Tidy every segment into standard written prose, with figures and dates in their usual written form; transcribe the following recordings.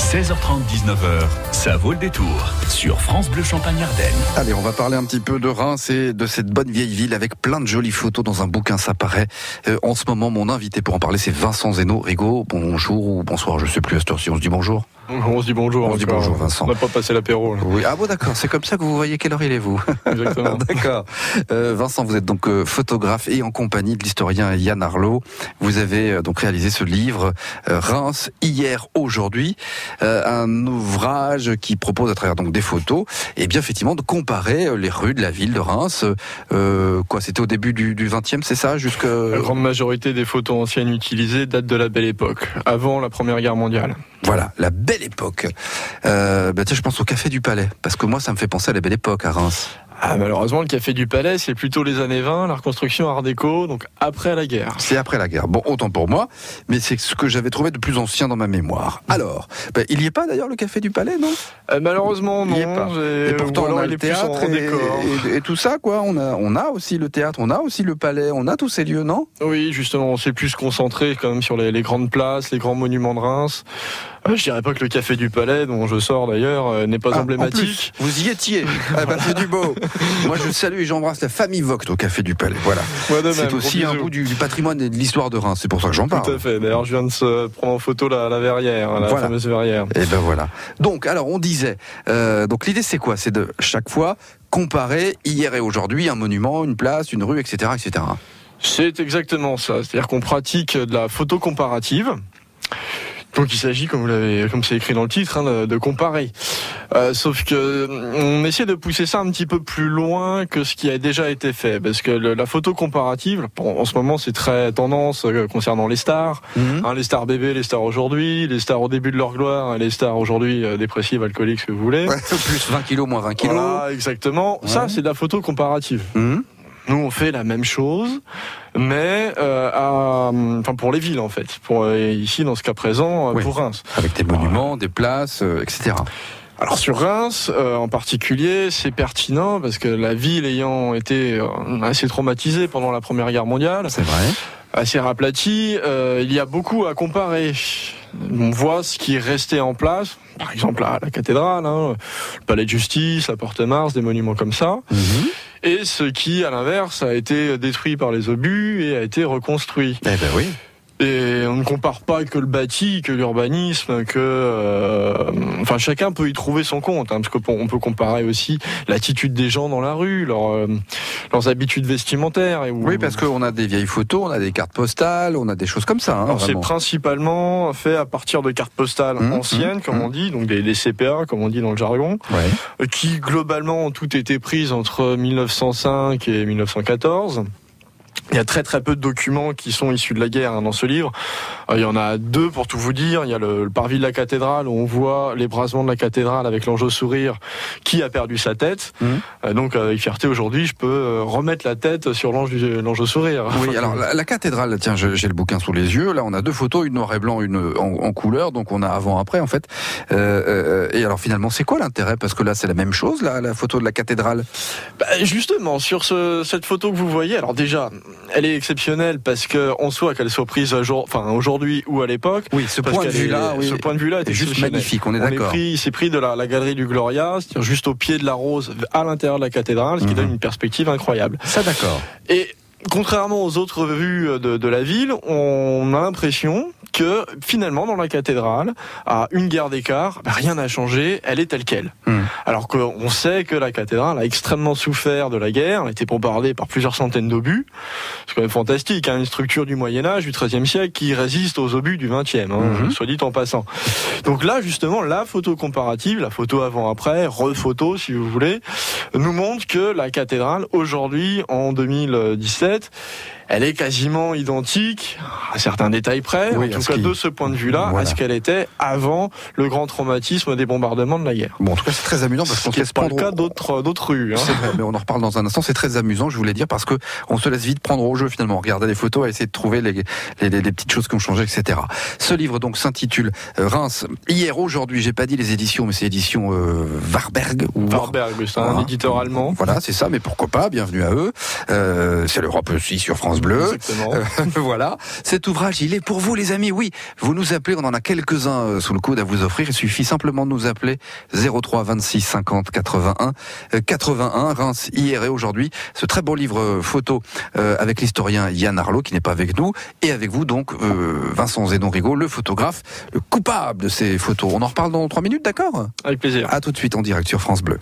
16h30, 19h, ça vaut le détour sur France Bleu Champagne-Ardenne. Allez, on va parler un petit peu de Reims et de cette bonne vieille ville avec plein de jolies photos dans un bouquin, ça paraît. En ce moment, mon invité pour en parler, c'est Vincent Zeno. Rigaud, bonjour ou bonsoir, je sais plus à cette heure-ci, on se dit bonjour. On se dit bonjour. On se dit bonjour, Vincent. On n'a pas passé l'apéro. Là. Oui, ah bon, d'accord. C'est comme ça que vous voyez quelle heure il est, vous. Exactement. D'accord. Vincent, vous êtes donc photographe et en compagnie de l'historien Yann Arlot. Vous avez donc réalisé ce livre, Reims, hier, aujourd'hui. Un ouvrage qui propose à travers donc des photos, et bien effectivement de comparer les rues de la ville de Reims. C'était au début du 20e, c'est ça, La grande majorité des photos anciennes utilisées datent de la Belle Époque, avant la Première Guerre mondiale. Voilà, la Belle Époque. Je pense au Café du Palais, parce que moi ça me fait penser à la Belle Époque à Reims. Ah, malheureusement, le Café du Palais, c'est plutôt les années 20, la reconstruction Art déco, donc après la guerre. C'est après la guerre. Bon, autant pour moi, mais c'est ce que j'avais trouvé de plus ancien dans ma mémoire. Alors, il n'y est pas d'ailleurs le Café du Palais, non ? Malheureusement, non. Il y est pas. Et pourtant, on a le théâtre et tout ça, quoi. On a aussi le théâtre, on a aussi le palais, on a tous ces lieux, non ? Oui, justement, on s'est plus concentré quand même sur les grandes places, les grands monuments de Reims. Je dirais pas que le Café du Palais, dont je sors d'ailleurs, n'est pas emblématique. En plus, vous y étiez. C'est du beau. Moi, je salue et j'embrasse la famille Vogt au Café du Palais. Voilà. C'est aussi un bout du patrimoine et de l'histoire de Reims. C'est pour ça que j'en parle. Tout à fait. D'ailleurs, je viens de se prendre en photo la verrière, la fameuse verrière. Et ben voilà. Donc, alors, on disait. Donc, l'idée, c'est quoi ? C'est de chaque fois comparer hier et aujourd'hui un monument, une place, une rue, etc., etc. C'est exactement ça. C'est-à-dire qu'on pratique de la photo comparative. Donc il s'agit, comme c'est écrit dans le titre, de comparer. Sauf que on essaie de pousser ça un petit peu plus loin que ce qui a déjà été fait, parce que la photo comparative, en ce moment, c'est très tendance concernant les stars, les stars bébés, les stars aujourd'hui, les stars au début de leur gloire, et les stars aujourd'hui dépressives, alcooliques, ce que vous voulez. Ouais, plus 20 kilos, moins 20 kilos. Voilà, exactement. Ouais. Ça, c'est de la photo comparative. Nous, on fait la même chose, mais pour les villes en fait. Ici, dans ce cas présent, pour Reims. Avec des monuments, des places, etc. Alors sur Reims, en particulier, c'est pertinent parce que la ville ayant été assez traumatisée pendant la Première Guerre mondiale, c'est vrai, assez raplatie, il y a beaucoup à comparer. On voit ce qui est resté en place, par exemple la cathédrale, le palais de justice, la porte Mars, des monuments comme ça. Et ce qui, à l'inverse, a été détruit par les obus et a été reconstruit. Eh ben oui. Et on ne compare pas que le bâti, que l'urbanisme, chacun peut y trouver son compte, parce qu'on peut comparer aussi l'attitude des gens dans la rue, leurs habitudes vestimentaires. Oui, parce qu'on a des vieilles photos, on a des cartes postales, on a des choses comme ça. C'est principalement fait à partir de cartes postales anciennes, comme on dit, donc des CPA, comme on dit dans le jargon, qui globalement ont toutes été prises entre 1905 et 1914. Il y a très très peu de documents qui sont issus de la guerre dans ce livre. Il y en a deux pour tout vous dire. Il y a le parvis de la cathédrale où on voit l'ébrasement de la cathédrale avec l'ange au sourire qui a perdu sa tête. Donc avec fierté aujourd'hui, je peux remettre la tête sur l'ange au sourire. Oui, alors la cathédrale, tiens, j'ai le bouquin sous les yeux. Là, on a deux photos, une noir et blanc, une en couleur. Donc on a avant-après en fait. Et alors finalement, c'est quoi l'intérêt ? Parce que là, c'est la même chose, la photo de la cathédrale. Justement, sur cette photo que vous voyez, alors déjà, elle est exceptionnelle parce que on soit qu'elle soit prise aujourd'hui ou à l'époque. Oui, ce point de vue-là est juste magnifique. On est d'accord. C'est pris de la galerie du Gloria, c'est-à-dire juste au pied de la Rose, à l'intérieur de la cathédrale, ce qui donne une perspective incroyable. Ça, d'accord. Et contrairement aux autres vues de la ville, on a l'impression que finalement dans la cathédrale, à une guerre d'écart, rien n'a changé, elle est telle quelle. Alors qu'on sait que la cathédrale a extrêmement souffert de la guerre, elle a été bombardée par plusieurs centaines d'obus. C'est quand même fantastique, une structure du Moyen-Âge, du XIIIe siècle, qui résiste aux obus du XXe, soit dit en passant. Donc là, justement, la photo comparative, la photo avant-après, rephoto si vous voulez, nous montre que la cathédrale, aujourd'hui, en 2017, elle est quasiment identique, à certains détails près, en tout cas de ce point de vue-là, à ce qu'elle était avant le grand traumatisme des bombardements de la guerre. Bon, en tout cas, c'est très amusant parce qu'on se laisse prendre. C'est pas le cas d'autres rues. C'est vrai, mais on en reparle dans un instant. C'est très amusant, je voulais dire, parce que on se laisse vite prendre au jeu finalement. Regarder les photos, à essayer de trouver les petites choses qui ont changé, etc. Ce livre donc s'intitule Reims. Hier, aujourd'hui, j'ai pas dit les éditions, mais c'est édition Warburg. Warburg, c'est un éditeur allemand. Voilà, c'est ça. Mais pourquoi pas ? Bienvenue à eux. C'est l'Europe aussi sur France France Bleu. Exactement. Voilà. Cet ouvrage, il est pour vous, les amis. Oui, vous nous appelez. On en a quelques-uns sous le coude à vous offrir. Il suffit simplement de nous appeler 03 26 50 81 81. Reims hier et aujourd'hui. Ce très beau livre photo avec l'historien Yann Arlot qui n'est pas avec nous et avec vous donc Vincent Zénon-Rigaud, le photographe, le coupable de ces photos. On en reparle dans 3 minutes, d'accord ? Avec plaisir. À tout de suite en direct sur France Bleu.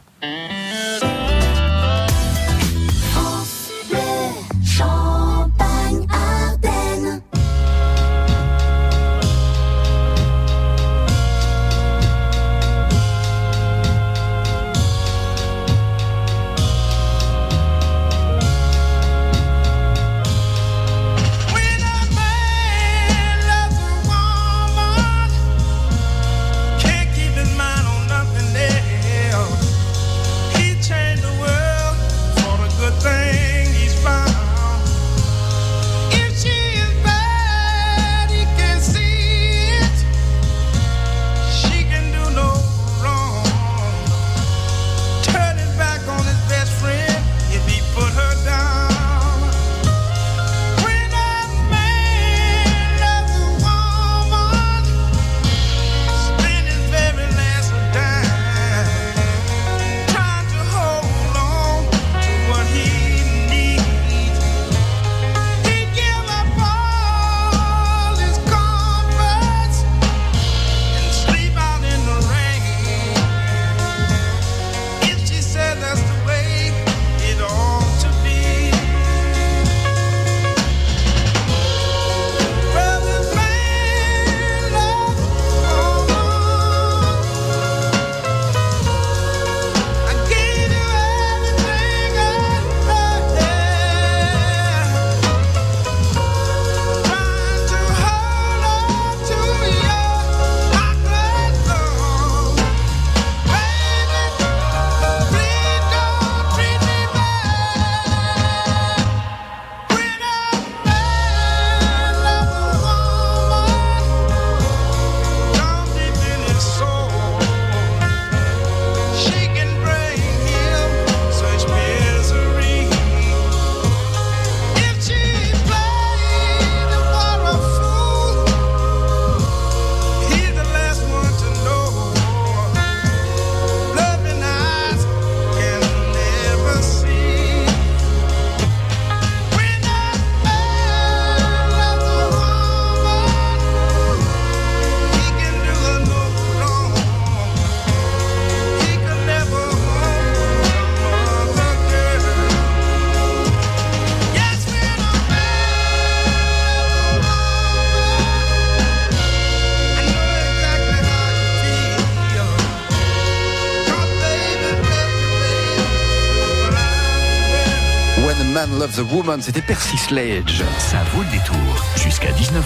Man Loves a Woman, c'était Percy Sledge. Ça vaut le détour jusqu'à 19h.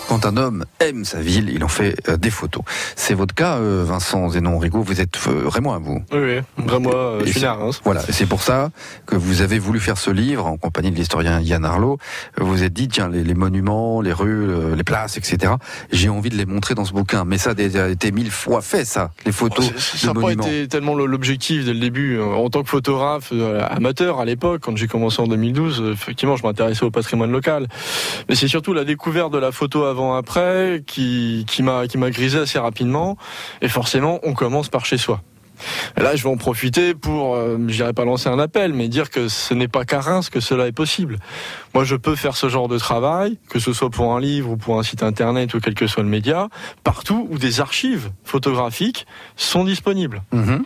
Quand un homme aime sa ville, il en fait des photos. C'est votre cas, Vincent Zénon-Rigaud. Vous êtes rémois, vous. Oui, vraiment, je suis né à Reims. Voilà, c'est pour ça que vous avez voulu faire ce livre en compagnie de l'historien Yann Arlot. Vous vous êtes dit, tiens, les monuments, les rues, les places, etc. J'ai envie de les montrer dans ce bouquin. Mais ça a déjà été 1000 fois fait, ça, les photos ça de monuments. n'a pas été tellement l'objectif dès le début. En tant que photographe amateur à l'époque, quand j'ai commencé en 2012, effectivement, je m'intéressais au patrimoine local. Mais c'est surtout la découverte de la photo avant-après qui m'a grisé assez rapidement. Et forcément, on commence par chez soi. Et là, je vais en profiter pour, je dirais pas lancer un appel, mais dire que ce n'est pas qu'à Reims que cela est possible. Moi, je peux faire ce genre de travail, que ce soit pour un livre ou pour un site internet ou quel que soit le média, partout où des archives photographiques sont disponibles. Mmh.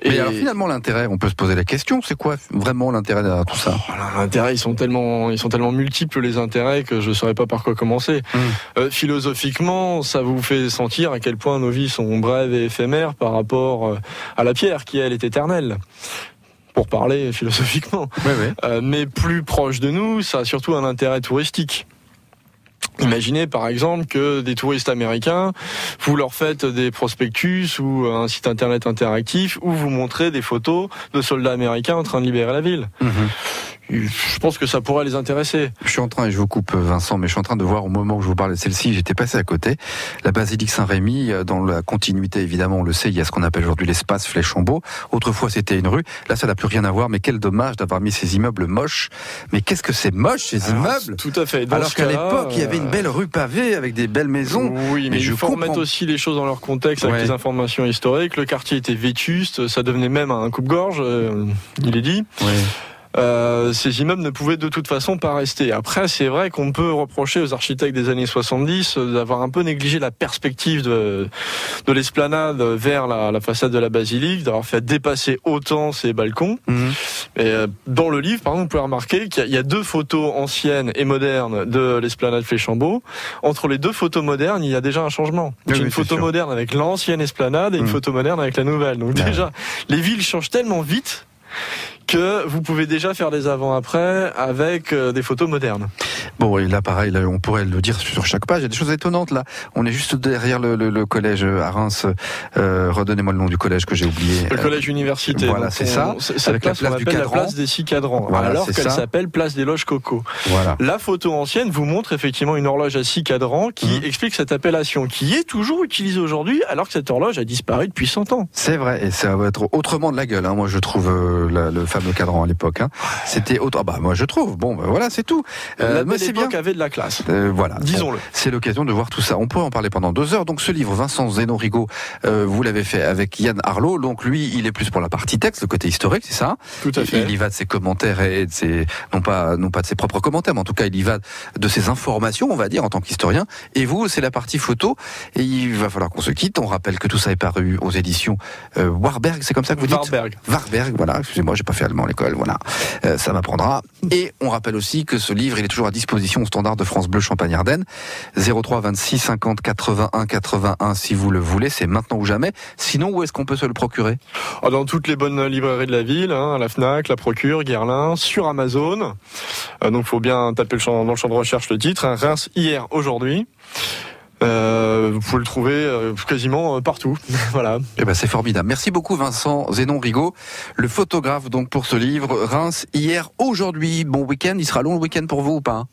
Et alors finalement l'intérêt, on peut se poser la question, c'est quoi vraiment l'intérêt derrière tout ça ? L'intérêt, ils sont tellement multiples les intérêts que je ne saurais pas par quoi commencer. Philosophiquement, ça vous fait sentir à quel point nos vies sont brèves et éphémères par rapport à la pierre qui, elle, est éternelle. Pour parler philosophiquement. Oui. Mais plus proche de nous, ça a surtout un intérêt touristique. Imaginez par exemple que des touristes américains, vous leur faites des prospectus ou un site internet interactif où vous montrez des photos de soldats américains en train de libérer la ville. je pense que ça pourrait les intéresser. Je suis en train, et je vous coupe Vincent, mais je suis en train de voir au moment où je vous parle de celle-ci, j'étais passé à côté, la basilique Saint-Rémy, dans la continuité évidemment, on le sait, il y a ce qu'on appelle aujourd'hui l'espace Fléchambault. Autrefois c'était une rue, là ça n'a plus rien à voir, mais quel dommage d'avoir mis ces immeubles moches. Mais qu'est-ce que c'est moche ces immeubles? Tout à fait. Alors qu'à l'époque il y avait une belle rue pavée avec des belles maisons. Oui, mais il faut remettre aussi les choses dans leur contexte avec les informations historiques. Le quartier était vétuste, ça devenait même un coupe-gorge, il est dit. Oui. Ces immeubles ne pouvaient de toute façon pas rester. Après, c'est vrai qu'on peut reprocher aux architectes des années 70 d'avoir un peu négligé la perspective de l'esplanade vers la façade de la basilique, d'avoir fait dépasser autant ces balcons. Et dans le livre, par exemple, vous pouvez remarquer qu'il y a 2 photos anciennes et modernes de l'esplanade Fléchambault. Entre les 2 photos modernes, il y a déjà un changement. Il y a une photo moderne avec l'ancienne esplanade et une photo moderne avec la nouvelle. Donc déjà, les villes changent tellement vite que vous pouvez déjà faire des avant-après avec des photos modernes. Bon, et là, pareil, là, on pourrait le dire sur chaque page. Il y a des choses étonnantes, là. On est juste derrière le collège à Reims. Redonnez-moi le nom du collège que j'ai oublié. Le collège université. Voilà, c'est ça. Avec la place du cadran. La place des 6 cadrans. Voilà, alors qu'elle s'appelle place des loges Coco. Voilà. La photo ancienne vous montre effectivement une horloge à 6 cadrans qui explique cette appellation, qui est toujours utilisée aujourd'hui, alors que cette horloge a disparu depuis 100 ans. C'est vrai, et ça va être autrement de la gueule, hein. Moi, je trouve le fameux cadran à l'époque, hein. C'était autre. Ah bah, moi, je trouve. Bon, bah, voilà, c'est tout. Mais c'est bien qu'avait de la classe. Voilà. Disons-le. Bon, c'est l'occasion de voir tout ça. On pourrait en parler pendant 2 heures. Donc, ce livre, Vincent Zénon-Rigaud, vous l'avez fait avec Yann Arlot. Donc, lui, il est plus pour la partie texte, le côté historique, c'est ça? Tout à fait. Il y va de ses commentaires et de ses, non pas de ses propres commentaires, mais en tout cas, il y va de ses informations, on va dire, en tant qu'historien. Et vous, c'est la partie photo. Et il va falloir qu'on se quitte. On rappelle que tout ça est paru aux éditions Warburg, c'est comme ça que vous dites? Warburg, voilà. Excusez-moi, j'ai pas fait allemand à l'école, voilà. Ça m'apprendra. Et on rappelle aussi que ce livre, il est toujours à disposition au standard de France Bleu Champagne-Ardenne. 03 26 50 81 81 si vous le voulez. C'est maintenant ou jamais. Sinon, où est-ce qu'on peut se le procurer? Dans toutes les bonnes librairies de la ville, hein, la Fnac, la Procure, Guerlain, sur Amazon. Donc, faut bien taper dans le champ de recherche le titre. Hein, Reims hier, aujourd'hui. Vous pouvez le trouver quasiment partout. Voilà. Eh ben c'est formidable. Merci beaucoup Vincent Zénon-Rigaud, le photographe donc pour ce livre Reims hier, aujourd'hui. Bon week-end, il sera long le week-end pour vous ou pas?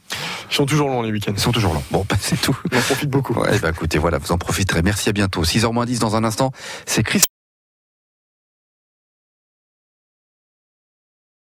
Ils sont toujours longs les week-ends. Ils sont toujours longs. Bon, c'est tout. On en profite beaucoup. Ouais, écoutez, voilà, vous en profiterez. Merci, à bientôt. 6h moins 10 dans un instant. C'est Chris.